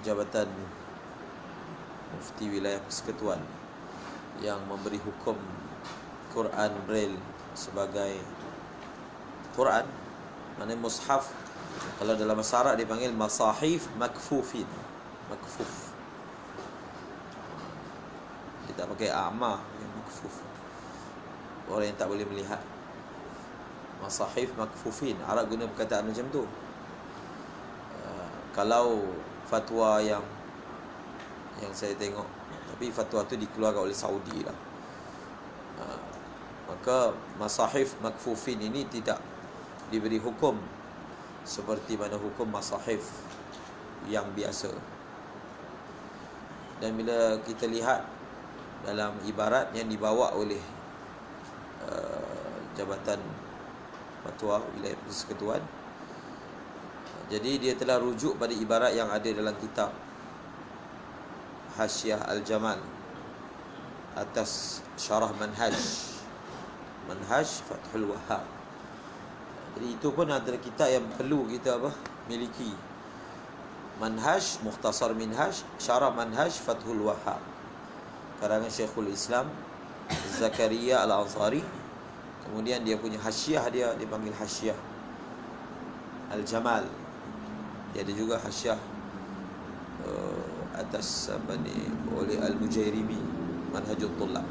jabatan Mufti Wilayah Persekutuan yang memberi hukum Quran Braille sebagai Quran, maknanya mushaf. Kalau dalam bahasa Arab dipanggil masahif makfufin. Makfuf. Dia tak pakai a'ma, makfuf. Orang yang tak boleh melihat. Masahif makfufin. Arab guna perkataan macam tu. Kalau fatwa yang saya tengok, tapi fatwa tu dikeluarkan oleh Saudi lah, maka masahif makfufin ini tidak diberi hukum seperti mana hukum masahif yang biasa. Dan bila kita lihat dalam ibarat yang dibawa oleh Jabatan Fatwa Wilayah Persekutuan, jadi dia telah rujuk pada ibarat yang ada dalam kitab Hasyiah Al-Jamal atas syarah Manhaj Fathul Wahhab. Jadi itu pun antara kitab yang perlu kita miliki. Manhaj, Mukhtasar Minhaj, Syarah Manhaj Fathul Wahhab, karangan Syekhul Islam Zakaria Al-Ansari. Kemudian dia punya hasyiah, dia dipanggil Hasyiah Al-Jamal. Dia ada juga hasyiah atas oleh Al-Mujairimi, Manhajul Tullab.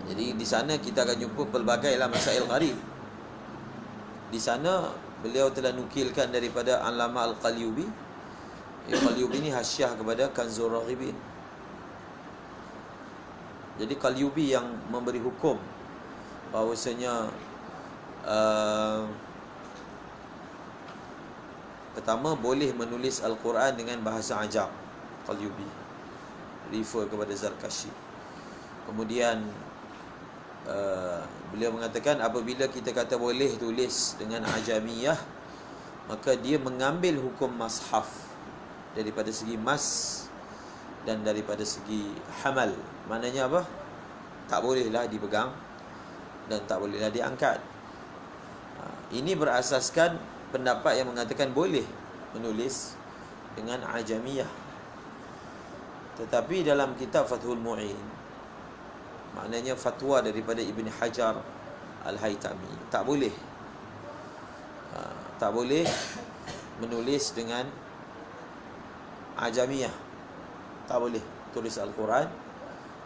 Jadi di sana kita akan jumpa pelbagai masail gharib. Di sana beliau telah nukilkan daripada Allamah Al-Qalyubi. Qalyubi ini hasyiah kepada Kanzur Raghibin. Jadi Qalyubi yang memberi hukum bahawasanya pertama, boleh menulis Al-Quran dengan bahasa Ajam. Qalyubi refer kepada Zarkashi. Kemudian beliau mengatakan apabila kita kata boleh tulis dengan Ajamiyah, maka dia mengambil hukum mashaf daripada segi mas dan daripada segi hamal. Maknanya apa? Tak bolehlah dipegang dan tak bolehlah diangkat. Ini berasaskan pendapat yang mengatakan boleh menulis dengan Ajamiyah. Tetapi dalam kitab Fathul Mu'in, maknanya fatwa daripada Ibn Hajar Al-Haytami, tak boleh menulis dengan Ajamiyah. Tak boleh tulis Al-Quran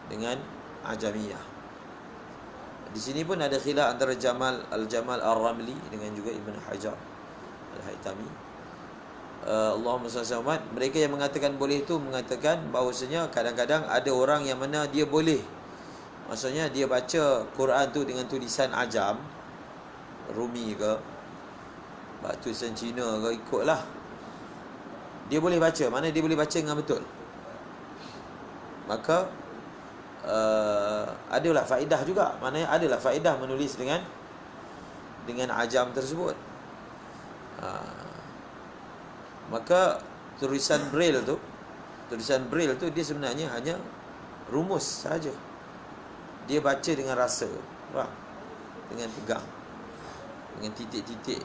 dengan Ajamiyah. Di sini pun ada khilaf antara Al-Jamal Ar-Ramli dengan juga Ibn Hajar Al-Haytami. Allahumma salli ala Muhammad. Mereka yang mengatakan boleh itu mengatakan bahawasanya kadang-kadang ada orang yang mana dia boleh, maksudnya dia baca Quran tu dengan tulisan Ajam, Rumi ke, tulisan Cina ke, ikutlah. Dia boleh baca, mana dia boleh baca dengan betul. Maka adalah faedah juga. Maknanya adalah faedah menulis dengan Ajam tersebut. Maka tulisan Braille tu dia sebenarnya hanya rumus saja. Dia baca dengan rasa, dengan pegang, dengan titik-titik.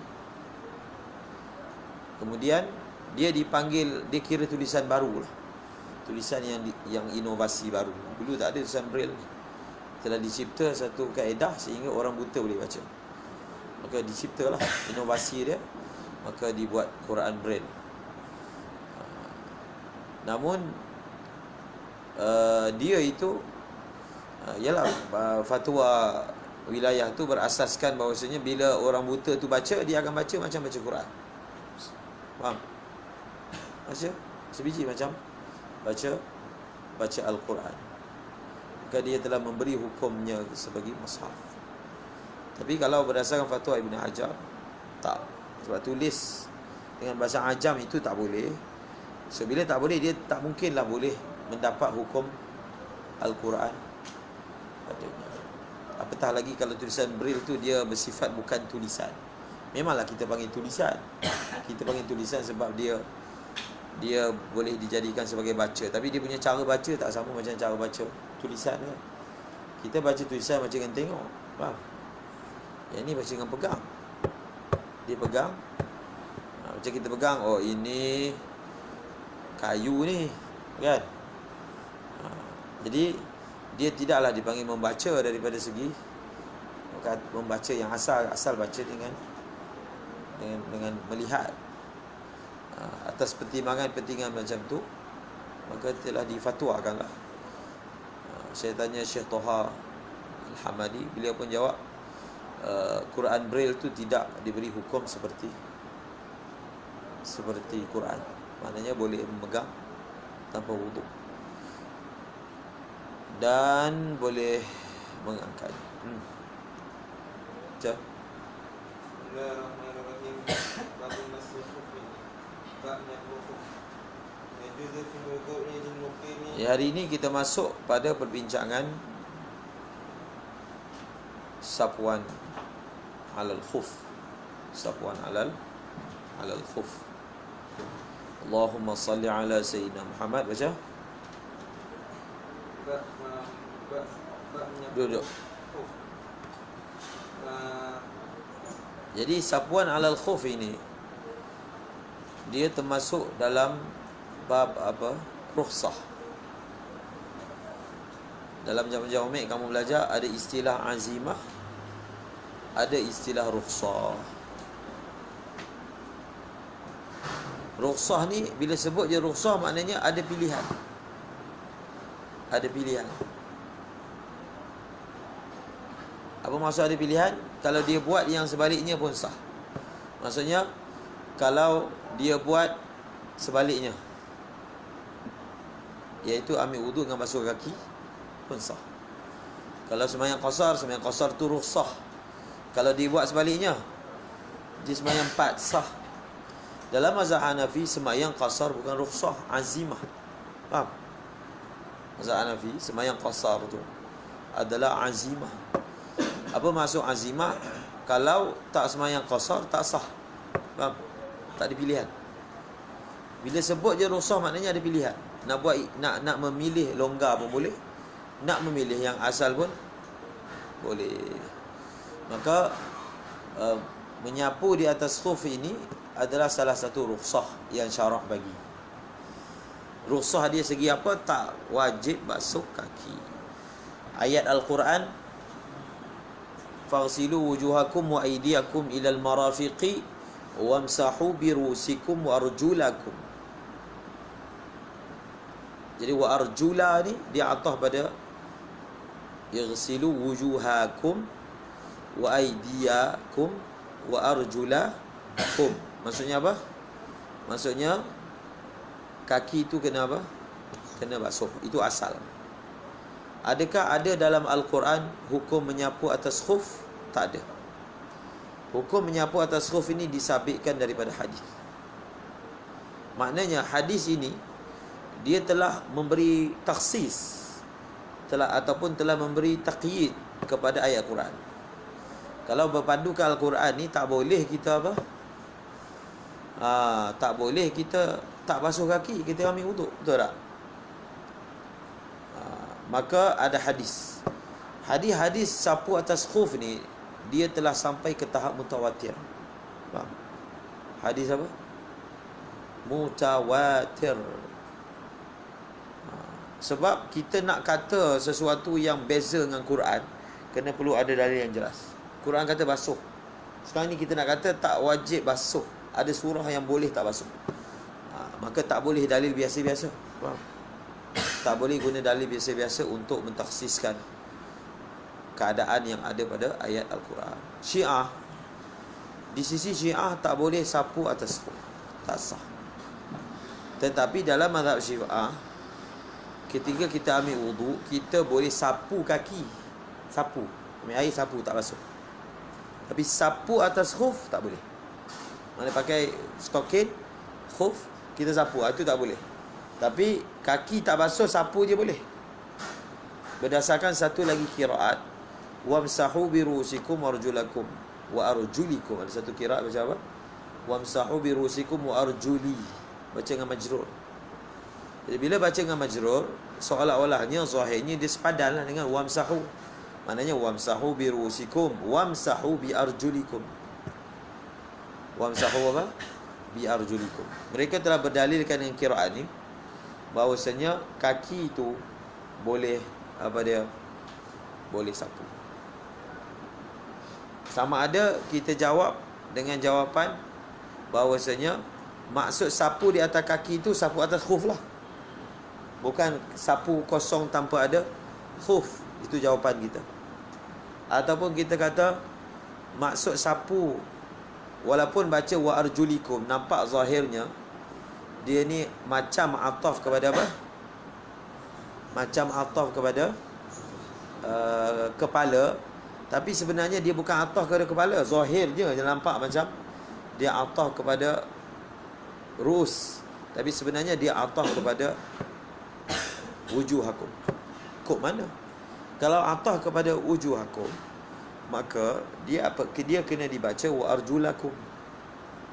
Kemudian dia dipanggil, dia kira tulisan baru lah, tulisan yang inovasi baru. Dulu tak ada tulisan Braille. Telah dicipta satu kaedah sehingga orang buta boleh baca. Maka diciptalah inovasi dia, maka dibuat Quran Braille. Namun dia itu ialah fatwa wilayah tu berasaskan bahawasanya bila orang buta tu baca, dia akan baca macam baca Quran. Faham? Baca sebiji macam baca Al-Quran. Maka dia telah memberi hukumnya sebagai mushaf. Tapi kalau berdasarkan fatwa Ibn Hajar, tak. Sebab tulis dengan bahasa Ajam itu tak boleh. So bila tak boleh, dia tak mungkinlah boleh mendapat hukum Al-Quran padanya. Apatah lagi kalau tulisan Braille tu dia bersifat bukan tulisan. Memanglah kita panggil tulisan. Kita panggil tulisan sebab dia boleh dijadikan sebagai baca. Tapi dia punya cara baca tak sama macam cara baca tulisan kan. Kita baca tulisan baca dengan tengok. Faham? Yang ni baca dengan pegang. Dia pegang, Macam kita pegang, oh ini kayu ni, kan? Jadi dia tidaklah dipanggil membaca daripada segi membaca yang asal baca dengan melihat. Atas pertimbangan macam tu, maka telah difatwakanlah. Saya tanya Syekh Toha Al-Hamadi, beliau pun jawab, Quran Braille tu tidak diberi hukum seperti Quran. Maknanya boleh memegang tanpa wuduk dan boleh mengangkat. Baca. Bismillahirrahmanirrahim. Babu masih khufin. Ba'nya khuf. Yajuzu fi wudu'i lil muqimi. Ya, hari ini kita masuk pada perbincangan sapuan alal khuf. Sapuan alal khuf. Allahumma salli ala Sayyidina Muhammad. Baca. Duduk. Jadi sapuan alal khuf ini, dia termasuk dalam bab apa? Rukhsah. Dalam jam-jam kamu belajar ada istilah azimah, ada istilah rukhsah. Rukhsah ni bila sebut je rukhsah, maknanya ada pilihan. Ada pilihan. Apa maksud ada pilihan? Kalau dia buat yang sebaliknya pun sah. Maksudnya kalau dia buat sebaliknya, iaitu ambil wudu dengan basuh kaki, pun sah. Kalau sembahyang qasar tu rukhsah. Kalau dia buat sebaliknya, dia sembahyang 4 sah. Dalam mazhab Hanafi, sembahyang qasar bukan rukhsah, azimah. Faham? Mazhab Hanafi, sembahyang qasar tu adalah azimah. Apa maksud azimah? Kalau tak sembahyang qasar, tak sah. Faham? Tak ada pilihan. Bila sebut je rukhsah, maknanya ada pilihan. Nak buat, nak memilih longgar pun boleh, nak memilih yang asal pun boleh. Maka menyapu di atas khuf ini adalah salah satu rukhsah yang syarak bagi. Rukhsah dia segi apa? Tak wajib basuh kaki. Ayat Al-Quran, faghsilu wujuhakum wa aydiyakum ilal marafiqi wamsahu birusikum wa arjulakum. Jadi wa arjula ni dia atah pada yaghsilu wujuhakum wa aydiyakum wa arjulakum. Maksudnya apa? Maksudnya kaki itu kena apa? Kena basuh. Itu asal. Adakah ada dalam Al-Quran hukum menyapu atas khuf? Tak ada. Hukum menyapu atas khuf ini disabitkan daripada hadis. Maknanya hadis ini dia telah memberi takhsis, ataupun telah memberi taqyid kepada ayat Quran. Kalau berpadukan Al-Quran ni, tak boleh kita apa? Tak boleh kita tak basuh kaki, kita ambil wuduk. Betul tak? Maka ada hadis. Hadis sapu atas khuf ni, dia telah sampai ke tahap mutawatir. Faham? Hadis apa? Mutawatir. Sebab kita nak kata sesuatu yang beza dengan Quran, kena perlu ada dalil yang jelas. Quran kata basuh. Sekarang ni kita nak kata tak wajib basuh. Ada surah yang boleh tak basuh. Maka tak boleh dalil biasa-biasa. Faham? Tak boleh guna dalil biasa-biasa untuk mentakhsiskan keadaan yang ada pada ayat Al-Quran. Syiah, di sisi Syiah tak boleh sapu atas khuf. Tak sah. Tetapi dalam mazhab Syiah, ketika kita ambil wudu, kita boleh sapu kaki. Sapu. Ambil air sapu, tak basuh. Tapi sapu atas khuf tak boleh. Mana pakai stokin, khuf, kita sapu. Itu tak boleh. Tapi kaki tak basuh, sapu je boleh. Berdasarkan satu lagi qiraat, wamsahu birusikum warjulakum wa arjulikum. Ada satu qiraat baca apa? Wamsahu birusikum wa arjuli. Baca dengan majrur. Jadi bila baca dengan majrur, seolah-olahnya zahirnya dia sepadanlah dengan wamsahu. Maknanya wamsahu birusikum, wamsahu biarjulikum. Wamsahu apa? bi arjulikum. Mereka telah berdalilkan dengan qiraat ni bahawasanya kaki itu boleh boleh sapu. Sama ada kita jawab dengan jawapan bahawasanya maksud sapu di atas kaki itu sapu atas khuf lah, bukan sapu kosong tanpa ada khuf. Itu jawapan kita. Ataupun kita kata maksud sapu walaupun baca wa arjulikum, nampak zahirnya dia ni macam ataf kepada apa? Macam ataf kepada kepala, tapi sebenarnya dia bukan ataf kepada kepala. Zahirnya dia nampak macam dia ataf kepada rus, tapi sebenarnya dia ataf kepada wujuhakum. Kok mana? Kalau ataf kepada wujuhakum, maka dia apa? Dia kena dibaca wa arjulakum.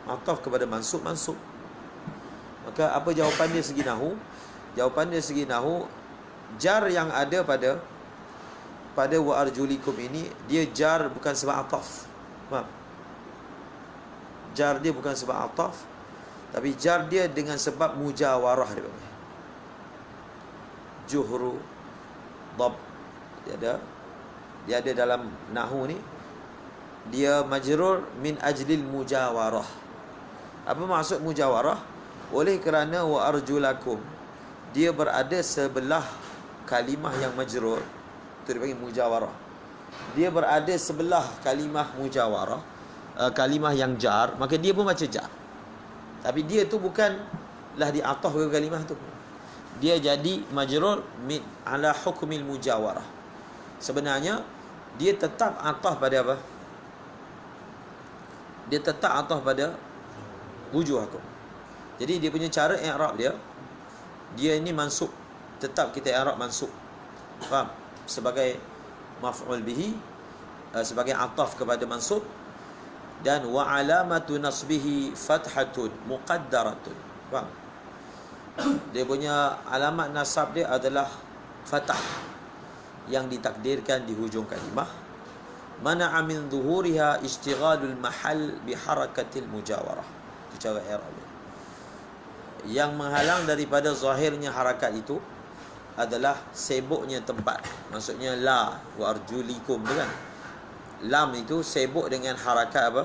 Ataf kepada mansub. Maka apa jawapan dia segi nahwu? Jawapan dia segi nahwu, jar yang ada pada wa arjulikum ini, dia jar bukan sebab ataf. Faham? Jar dia bukan sebab ataf, tapi jar dia dengan sebab mujawarah dia panggil. Juhru dab, dia ada dalam nahwu ni, dia majrur min ajlil mujawarah. Apa maksud mujawarah? Oleh kerana wa arjulakum, dia berada sebelah kalimah yang majrur, itu dipanggil mujawarah. Dia berada sebelah kalimah mujawarah, kalimah yang jar, maka dia pun baca jar. Tapi dia tu bukanlah diataf ke kalimah tu, dia jadi majrur min ala hukmil mujawarah. Sebenarnya dia tetap ataf pada apa? Dia tetap ataf pada wujuhakum. Jadi dia punya cara i'rab dia ini mansub, tetap kita i'rab mansub. Faham? Sebagai maf'ul bihi, sebagai ataf kepada mansub. Dan wa alamatu nasbihi fathatun muqaddaratun. Faham? Dia punya alamat nasab dia adalah fathah yang ditakdirkan di hujung kalimah. Mana'a min zuhuriha istighalul mahal biharakatil mujawarah. Itu cara i'rab dia. Yang menghalang daripada zahirnya harakat itu adalah sibuknya tempat. Maksudnya la wa arjulikum tu kan, lam itu sibuk dengan harakat apa?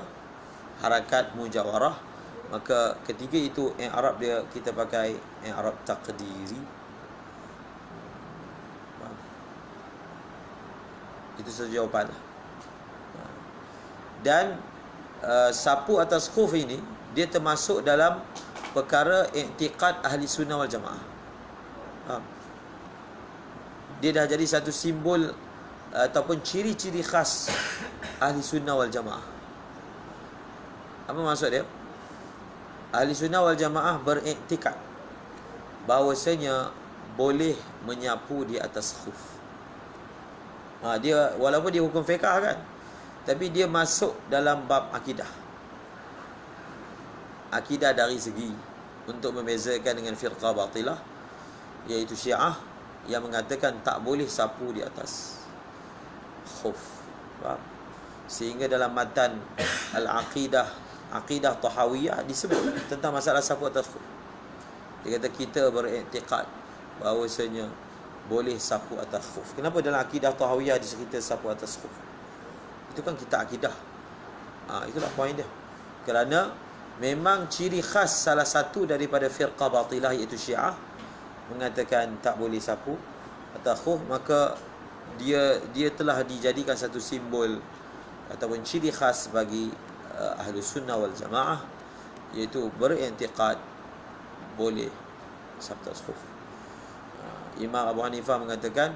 Harakat mujawarah. Maka ketiga itu i'rab dia kita pakai i'rab taqdiri. Itu saja jawapan. Dan sapu atas khuf ini dia termasuk dalam perkara i'tiqad ahli sunnah wal jamaah. Dia dah jadi satu simbol ataupun ciri-ciri khas ahli sunnah wal jamaah. Apa maksud dia? Ahli sunnah wal jamaah beriktikad bahawasanya boleh menyapu di atas khuf. Dia walaupun dia hukum fiqh kan, tapi dia masuk dalam bab akidah. Akidah dari segi untuk membezakan dengan firqah batilah, iaitu Syiah yang mengatakan tak boleh sapu di atas khuf. Faham? Sehingga dalam matan al-aqidah, aqidah Tahawiyah disebut tentang masalah sapu atas khuf. Dia kata kita beriktikad bahawasanya boleh sapu atas khuf. Kenapa dalam akidah Tahawiyah dicerita sapu atas khuf? Itu kan kita akidah. Itulah poin dia. Kerana memang ciri khas salah satu daripada firqah batilah iaitu Syiah mengatakan tak boleh sapu atas khuf, maka dia telah dijadikan satu simbol ataupun ciri khas bagi ahli sunnah wal jamaah, iaitu beriktikad boleh sapu atas khuf. Imam Abu Hanifah mengatakan,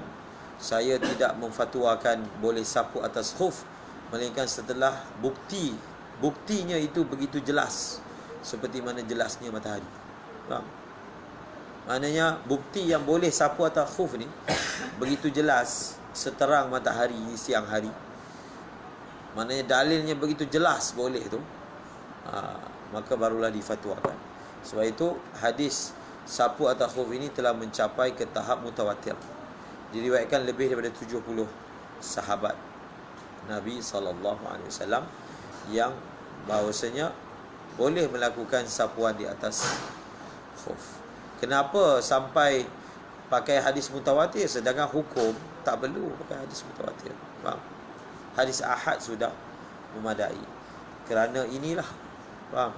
saya tidak memfatwakan boleh sapu atas khuf melainkan setelah buktinya itu begitu jelas seperti mana jelasnya matahari. Faham? Maknanya bukti yang boleh sapu atas khuf ni begitu jelas seterang matahari siang hari. Maknanya dalilnya begitu jelas boleh tu, maka barulah difatwakan. Sebab itu hadis sapu atas khuf ini telah mencapai ke tahap mutawatir. Diriwayatkan lebih daripada 70 sahabat Nabi SAW yang bahawasanya boleh melakukan sapuan di atas khuf. Kenapa sampai pakai hadis mutawatir, sedangkan hukum tak perlu pakai hadis mutawatir? Faham? Hadis ahad sudah memadai. Kerana inilah, faham?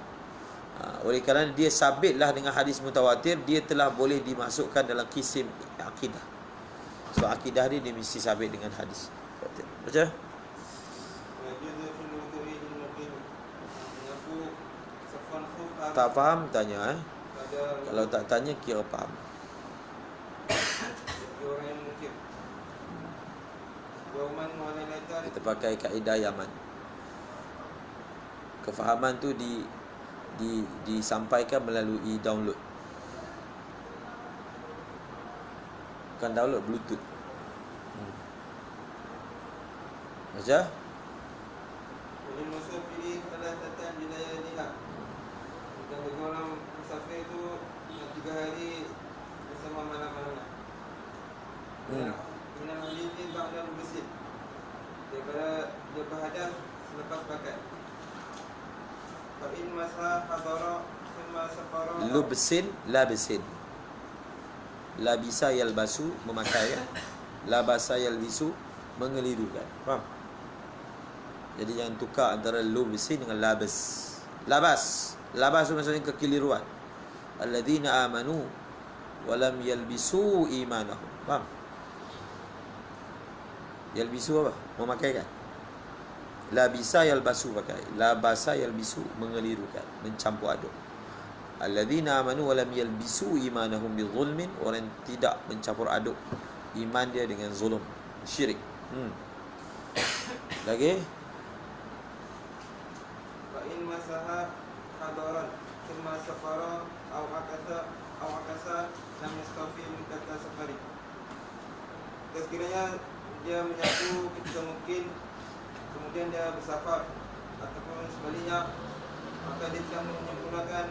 Oleh kerana dia sabitlah dengan hadis mutawatir, dia telah boleh dimasukkan dalam kisim akidah. Sebab akidah dia mesti sabit dengan hadis. Baca? Tak faham tanya Kalau tak tanya kira faham. Kita pakai kaedah Yaman. Kefahaman tu disampaikan melalui download. Bukan download, Bluetooth. Baca? Dan bagi orang musafir itu 3 hari bersama malam-malam. Ina maliti ba'da al-basit. Daripada dia berhadas selepas pakai. Fa in masa hadara thumma safara. Lubsin, labisin. Labisa yalbasu, memakai ya. Labasa yalbisu, mengelirukan. Faham? Jadi jangan tukar antara lubsin dengan labas. Labas tu maksudnya kekeliruan. Alladzina amanu walam yalbisu imanahum. Faham? Yalbisu apa? Memakaikan. Labisa yalbasu, pakai. Labasa yalbisu, mengelirukan, mencampur aduk. Alladzina amanu walam yalbisu imanahum bizulmin, orang tidak mencampur aduk iman dia dengan zulum, syirik. Lagi? Fa in masaha hadaran thumma safara aw akasa lam yastafi min kata safari. Sekiranya dia menyapu ketika mungkin, kemudian dia bersafar ataupun sebaliknya, maka dia tidak menyempurnakan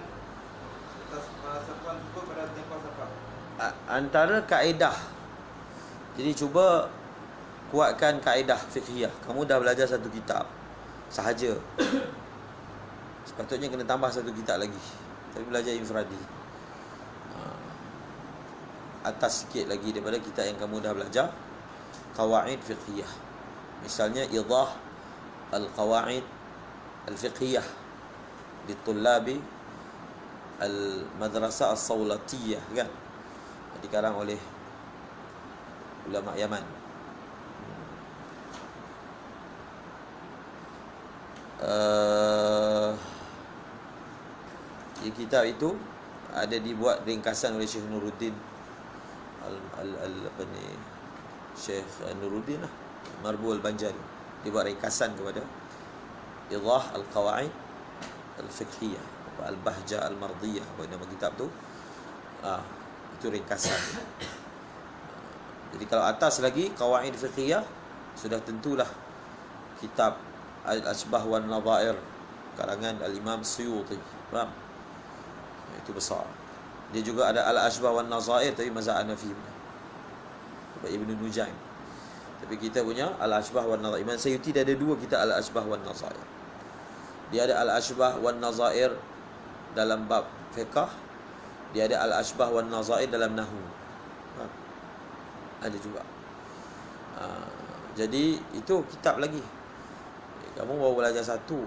safuan tersebut pada tempoh safar. Antara kaedah. Jadi cuba kuatkan kaedah fiqhiyah. Kamu dah belajar satu kitab sahaja. Sepatutnya kena tambah satu kitab lagi. Tapi belajar infradi. Atas sikit lagi daripada kitab yang kamu dah belajar. Qawaid fiqhiyah. Misalnya idah al-qawaid al-fiqhiyah ditullabi al-madrasah as-sawlatiyah, kan? Dikarang oleh ulama Yaman. Di kitab itu ada dibuat ringkasan oleh Syekh Nuruddin Syekh Nuruddin Marbu al-Banjari. Dia buat ringkasan kepada Idah al-Qawaid al-Fiqhiyah, Al-Bahja al-Mardiyah, apa nama kitab tu. Itu ringkasan. Jadi kalau atas lagi Qawaid Fiqhiyah, sudah tentulah kitab Al-Ashbah wan Nadhair karangan Al-Imam Suyuti. Faham? Itu besar. Dia juga ada Al-Ashbah wan Nadhair tapi mazhab Hanafi. Ibn Nujaim. Tapi kita punya Al-Ashbah wan Nadhair. Imam Suyuti dia ada dua kitab Al-Ashbah wan Nadhair. Dia ada Al-Ashbah wan Nadhair dalam bab fiqh. Dia ada Al-Ashbah wan Nadhair dalam nahwu. Ada juga. Jadi itu kitab lagi. Kamu baru belajar satu.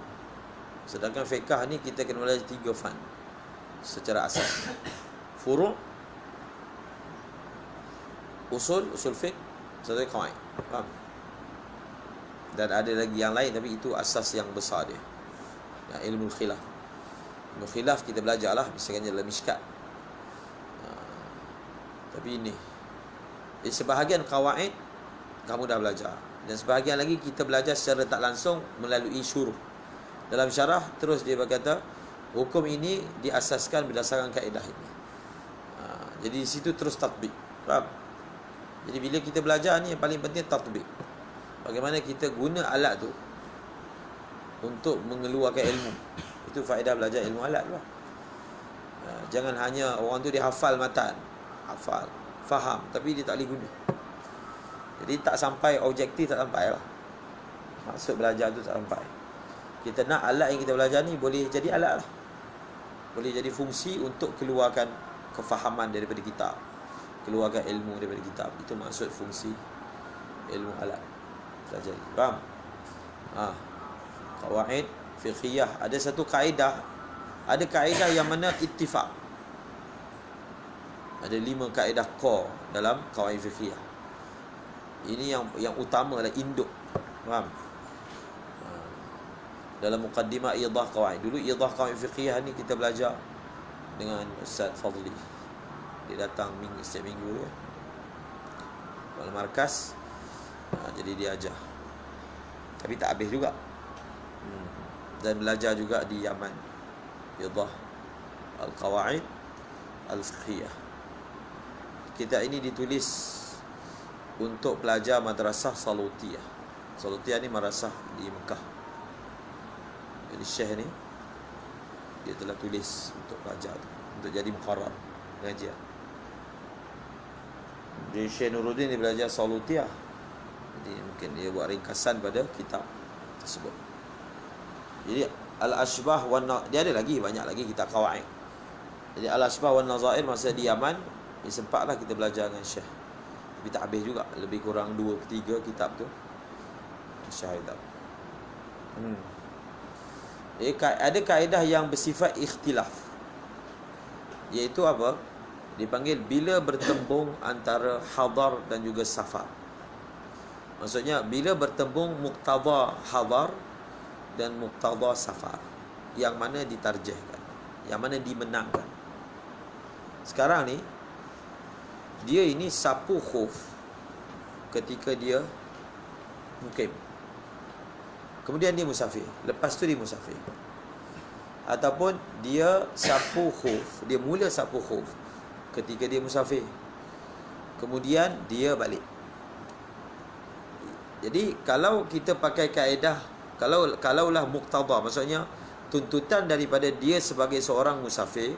Sedangkan fiqh ni kita kena belajar 3 fan secara asas. Furu', usul fiqh, satu qawaid. Faham? Dan ada lagi yang lain, tapi itu asas yang besar dia. Ilmu khilaf. Ilmu khilaf kita belajarlah misalnya dalam Mishkat. Tapi ini sebahagian qawaid kamu dah belajar, dan sebahagian lagi kita belajar secara tak langsung melalui syuruh. Dalam syarah terus dia berkata hukum ini diasaskan berdasarkan kaedah ini. Jadi di situ terus tatbik. Faham? Jadi bila kita belajar ni yang paling penting tatbik. Bagaimana kita guna alat tu untuk mengeluarkan ilmu. Itu faedah belajar ilmu alat lah. Jangan hanya orang tu dia hafal matan, hafal, faham, tapi dia tak boleh guna. Jadi tak sampai objektif, tak sampai lah. Maksud belajar tu tak sampai. Kita nak alat yang kita belajar ni boleh jadi alat lah. Boleh jadi fungsi untuk keluarkan kefahaman daripada kitab, keluarkan ilmu daripada kitab. Itu maksud fungsi ilmu alat pelajari. Faham? Qawaid fiqhiyah. Ada satu kaedah, ada kaedah yang mana ittifaq. Ada 5 kaedah core dalam qawaid fiqhiyah. Ini yang utama adalah induk. Faham? Dalam muqaddimah idah qawaid. Dulu idah qawaid fiqhiyah ni kita belajar dengan Ustaz Fadli. Dia datang setiap minggu ya. Wal markas. Jadi dia ajar. Tapi tak habis juga. Dan belajar juga di Yaman. Idah al-qawaid al-fiqhiyah. Kitab ini ditulis untuk pelajar madrasah Salutiyah. Salutiyah ni madrasah di Mekah. Jadi Syekh ni dia telah tulis untuk pelajar tu, untuk jadi muqarrar pengajian. Jadi Syekh Nuruddin dia belajar Salutiyah. Jadi mungkin dia buat ringkasan pada kitab tersebut. Jadi Al-Ashbah dia ada lagi, banyak lagi kitab qawaid. Jadi Al-Ashbah wan Nazair masa di Yaman, sempatlah kita belajar dengan Syekh. Tapi tak habis juga, lebih kurang 2/3 kitab tu Syekh tahu. Ada kaedah yang bersifat ikhtilaf, iaitu apa? Dipanggil bila bertembung antara hadar dan juga safar. Maksudnya bila bertembung muqtada hadar dan muqtada safar, yang mana ditarjihkan, yang mana dimenangkan. Sekarang ni dia ini sapu khuf ketika dia mukim, kemudian dia musafir, lepas tu dia musafir. Ataupun dia sapu khuf, dia mula sapu khuf ketika dia musafir, kemudian dia balik. Jadi kalau kita pakai kaedah, kalaulah muqtada, maksudnya tuntutan daripada dia sebagai seorang musafir,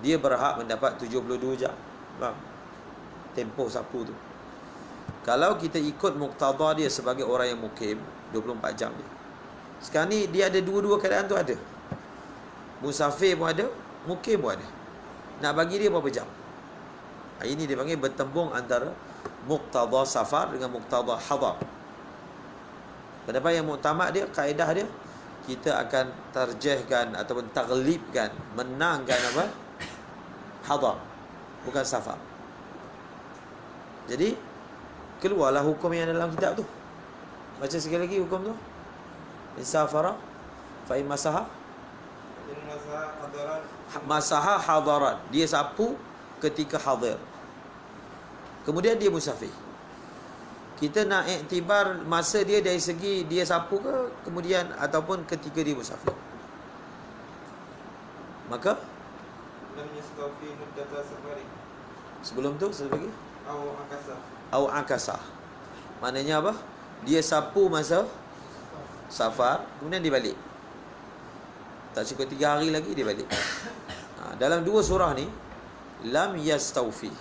dia berhak mendapat 72 jam. Faham? Tempoh sapu tu. Kalau kita ikut muqtada dia sebagai orang yang mukim, 24 jam dia. Sekarang ni dia ada dua-dua keadaan tu ada. Musafir pun ada, mukim pun ada. Nak bagi dia berapa jam? Ini dia panggil bertembung antara muqtada safar dengan muqtada hadar. Pendapat yang muktamad dia, kaedah dia, kita akan tarjihkan ataupun taglibkan, menangkan apa? Hadar, bukan safar. Jadi keluarlah hukum yang dalam kitab tu. Baca sekali lagi hukum tu. Insafara fa in masaha masaha hadaran. Dia sapu ketika hadir, kemudian dia musafir. Kita nak iktibar masa dia dari segi dia sapu ke kemudian ataupun ketika dia musafir. Maka lam yastafi muddata safari. Sebelum tu satu lagi Au akasa. Maknanya apa? Dia sapu masa safar, kemudian dia balik. Tak cukup 3 hari lagi dia balik. Dalam 2 surah ni lam yastawfi.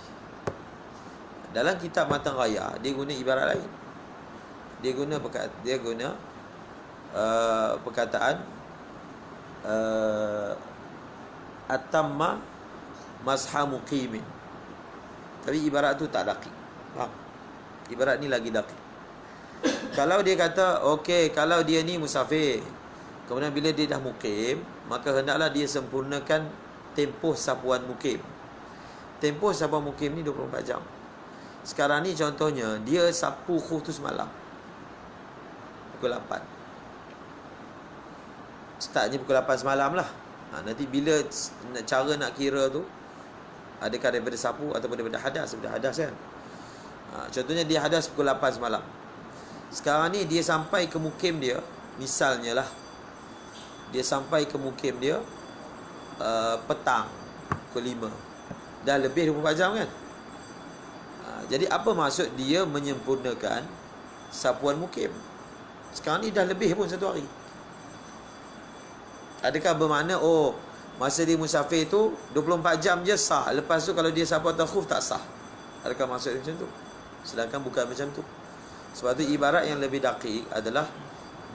Dalam kitab Matan Raya dia guna ibarat lain. Dia guna perkataan atamma masha muqimin. Tapi ibarat tu tak daqiq. Faham? Ibarat ni lagi daqiq. Kalau dia kata okey, kalau dia ni musafir, kemudian bila dia dah mukim, maka hendaklah dia sempurnakan tempoh sapuan mukim. Tempoh sapuan mukim ni 24 jam. Sekarang ni contohnya dia sapu khuf tu semalam pukul 8. Startnya pukul 8 semalam lah. Nanti bila cara nak kira tu, adakah daripada sapu ataupun daripada hadas? Daripada hadas kan. Contohnya dia hadas pukul 8 semalam. Sekarang ni dia sampai ke mukim dia, misalnya lah, dia sampai ke mukim dia petang pukul 5. Dah lebih 24 jam kan. Jadi apa maksud dia menyempurnakan sapuan mukim? Sekarang ni dah lebih pun 1 hari. Adakah bermakna masa dia musafir tu 24 jam je sah, lepas tu kalau dia sapu atau khuf tak sah? Adakah maksud macam tu? Sedangkan bukan macam tu. Sebab tu ibarat yang lebih daqiq adalah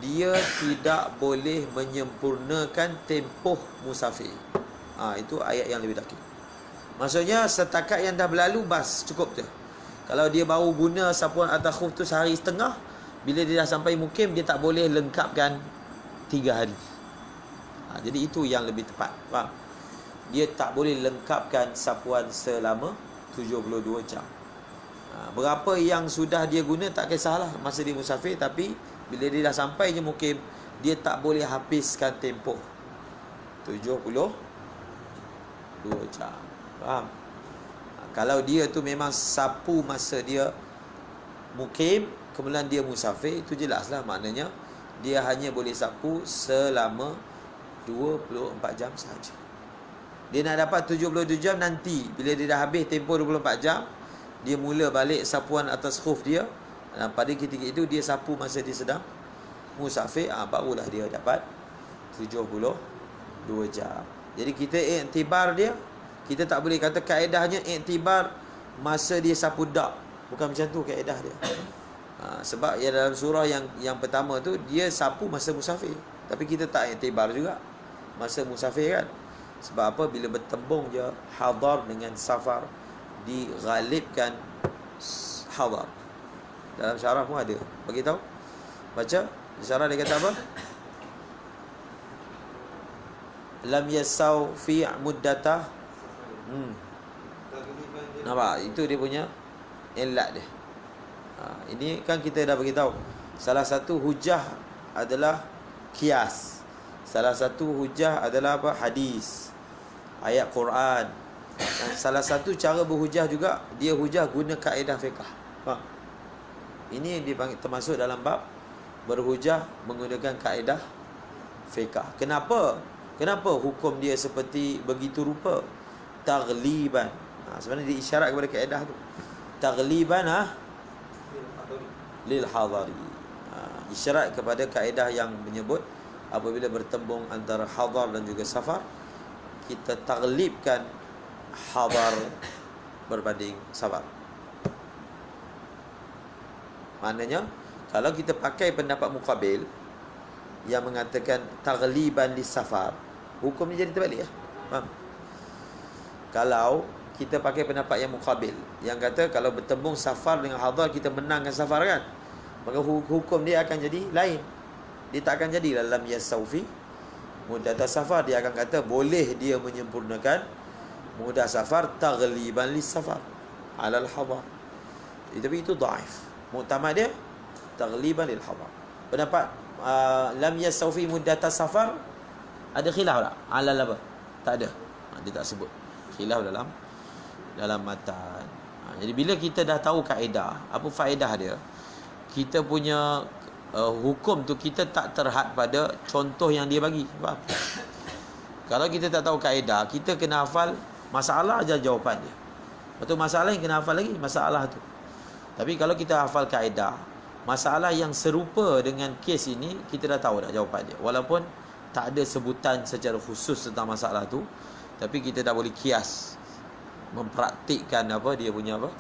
dia tidak boleh menyempurnakan tempoh musafir. Itu ayat yang lebih dakik. Maksudnya setakat yang dah berlalu bas, cukup je. Kalau dia baru guna sapuan atas khuf tu sehari setengah, bila dia dah sampai mukim, dia tak boleh lengkapkan 3 hari. Jadi itu yang lebih tepat. Faham? Dia tak boleh lengkapkan sapuan selama 72 jam. Berapa yang sudah dia guna tak kisahlah masa dia musafir, tapi bila dia dah sampai je mukim, dia tak boleh habiskan tempoh 72 jam. Faham? Kalau dia tu memang sapu masa dia mukim, kemudian dia musafir, itu jelaslah maknanya dia hanya boleh sapu selama 24 jam sahaja. Dia nak dapat 72 jam nanti, bila dia dah habis tempoh 24 jam, dia mula balik sapuan atas khuf dia. Dan pada ketika itu dia sapu masa dia sedang musafir, barulah dia dapat 72 jam. Jadi kita iktibar dia, kita tak boleh kata kaedahnya iktibar masa dia sapu dak. Bukan macam tu kaedah dia. Sebab ya dalam surah yang pertama tu dia sapu masa musafir, tapi kita tak iktibar juga masa musafir kan. Sebab apa? Bila bertembung je hadar dengan safar, dighalibkan hadar. Dalam syarah pun ada bagi tahu. Baca syarah dia kata apa? Lam yasau fi muddatah. Nampak? Itu dia punya ilat dia. Ini kan kita dah bagi tahu. Salah satu hujah adalah qiyas. Salah satu hujah adalah apa? Hadis, ayat Quran. Dan salah satu cara berhujah juga, dia hujah guna kaedah fiqh. Ini dipanggil termasuk dalam bab berhujah menggunakan kaedah fiqh. Kenapa hukum dia seperti begitu rupa? Taghliban. Sebenarnya diisyarat kepada kaedah tu. Taghliban lil hadari. Isyarat kepada kaedah yang menyebut apabila bertembung antara hadar dan juga safar, kita taglibkan hadar berbanding safar. Maknanya kalau kita pakai pendapat muqabil yang mengatakan tagliban li safar, hukumnya jadi terbalik ya. Faham? Kalau kita pakai pendapat yang muqabil yang kata kalau bertembung safar dengan hadar kita menangkan safar kan, maka hukum dia akan jadi lain. Dia tak akan jadi dalam yasaufi muddat safar. Dia akan kata boleh dia menyempurnakan muddat safar taghliban lis safar alal hadar. Tapi itu dhaif. Muktamad dia taghliban lil hadar. Pendapat lam yasaufi muddat safar ada khilaf tak? Alal apa? Tak ada. Dia tak sebut khilaf dalam matan. Jadi bila kita dah tahu kaedah, apa faedah dia? Kita punya hukum tu kita tak terhad pada contoh yang dia bagi. Faham? Kalau kita tak tahu kaedah, kita kena hafal masalah aja jawapan dia. Betul, masalah yang kena hafal lagi masalah tu. Tapi kalau kita hafal kaedah, masalah yang serupa dengan kes ini kita dah tahu dah jawapan dia. Walaupun tak ada sebutan secara khusus tentang masalah tu, tapi kita dah boleh kias, mempraktikkan apa dia punya apa